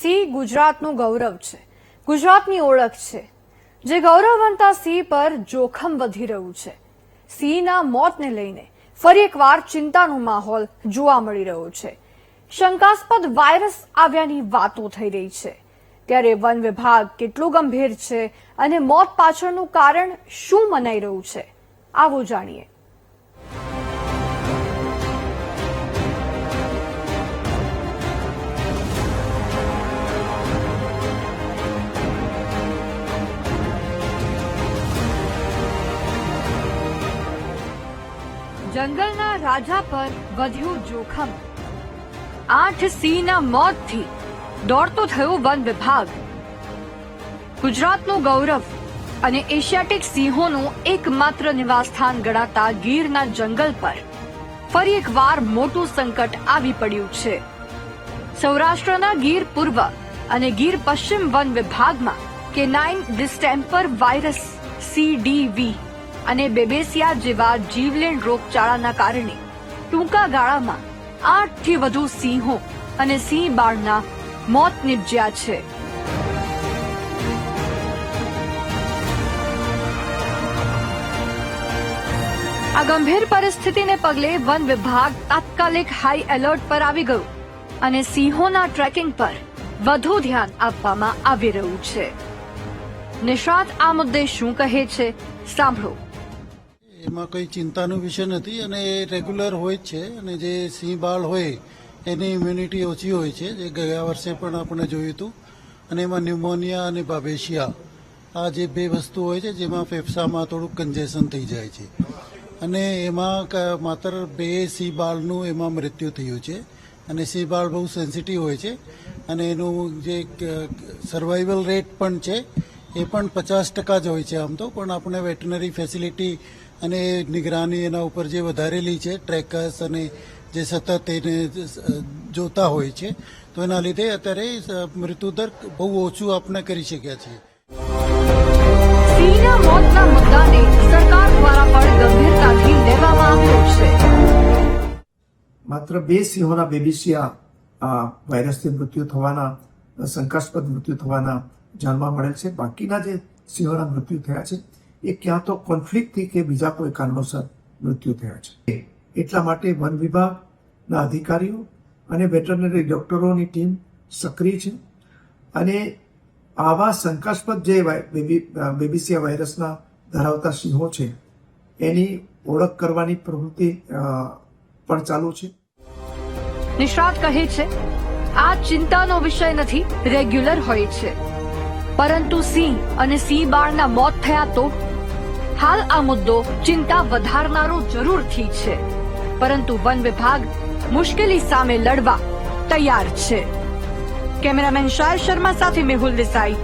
સિંહ ગુજરાતનું ગૌરવ છે, ગુજરાતની ઓળખ છે. જે ગૌરવવંતા સિંહ પર જોખમ વધી રહ્યું છે. સિંહના મોતને લઈને ફરી એકવાર ચિંતાનો માહોલ જોવા મળી રહ્યો છે. શંકાસ્પદ વાયરસ આવ્યાની વાતો થઈ રહી છે. ત્યારે વન વિભાગ કેટલું ગંભીર છે અને મોત પાછળનું કારણ શું મનાઈ રહ્યું છે, આવો જાણીએ. જંગલના રાજા પર વધ્યું જોખમ. 8 સિંહના મોતથી દોડતો થયો વન વિભાગ. ગુજરાતનું ગૌરવ અને એશિયાટિક સિંહોનું એકમાત્ર નિવાસસ્થાન ગણાતા ગીરના જંગલ પર ફરી એકવાર મોટું સંકટ આવી પડ્યું છે. સૌરાષ્ટ્રના ગીર પૂર્વ અને ગીર પશ્ચિમ વન વિભાગમાં કેનાઇન ડિસ્ટેમ્પર વાયરસ CDV અને બેબેસિયા જેવા જીવલેણ રોગચાળાના કારણે ટૂંકા ગાળામાં 8થી વધુ સિંહો અને સિંહ બાળના મોત નિપજ્યા છે. આ ગંભીર પરિસ્થિતિને પગલે વન વિભાગ તાત્કાલિક હાઈ એલર્ટ પર આવી ગયું અને સિંહોના ટ્રેકિંગ પર વધુ ધ્યાન આપવામાં આવી રહ્યું છે. નિષ્ણાત આ મુદ્દે શું કહે છે, સાંભળો. એમાં કંઈ ચિંતાનો વિષય નથી અને એ રેગ્યુલર હોય જ છે. અને જે સિંહ બાળ હોય એની ઇમ્યુનિટી ઓછી હોય છે, જે ગયા વર્ષે પણ આપણે જોયું હતું. અને એમાં ન્યુમોનિયા અને બાબેશિયા આ જે બે વસ્તુ હોય છે જેમાં ફેફસામાં થોડુંક કન્જેશન થઈ જાય છે. અને એમાં માત્ર 2 સિંહ બાળનું એમાં મૃત્યુ થયું છે. અને સિંહ બાળ બહુ સેન્સિટિવ હોય છે અને એનું જે સર્વાઈવલ રેટ પણ છે એ પણ 50% જ હોય છે આમ તો. પણ આપણે વેટનરી ફેસિલિટી અને નિગરાની એના ઉપર જે વધારેલી છે, ટ્રેકર્સ અને જે સતત એને જોતા હોય છે, તો એના લીધે અત્યારે મૃત્યુદર બહુ ઓછું આપણે કરી શક્યા છીએ. સિંહના મોતના મુદ્દાને સરકાર દ્વારા પણ ગંભીરતાથી લેવામાં આવ્યો છે. માત્ર 2 સિંહોના બેબેસિયા વાયરસથી મૃત્યુ થવાના, શંકાસ્પદ મૃત્યુ થવાના જાણવા મળેલ છે. બાકીના જે સિંહોના મૃત્યુ થયા છે એ ક્યાં તો કોન્ફ્લિક્ટથી કે બીજા કોઈ કારણોસર મૃત્યુ થયા છે. એટલા માટે વન વિભાગના અધિકારીઓ અને વેટરનરી ડોક્ટરોની ટીમ સક્રિય છે અને આવા શંકાસ્પદ જે બેબેસિયા વાયરસના ધરાવતા સિંહો છે એની ઓળખ કરવાની પ્રવૃત્તિ પણ ચાલુ છે. નિષ્ણાત કહે છે, આ ચિંતાનો વિષય નથી, રેગ્યુલર હોય છે. પરંતુ સિંહ અને સિંહ બાળના મોત થયા તો હાલ આ મુદ્દો ચિંતા વધારનારો જરૂરથી છે. પરંતુ વન વિભાગ મુશ્કેલી સામે લડવા તૈયાર છે. કેમેરામેન શાયર શર્મા સાથે મેહુલ દેસાઈ,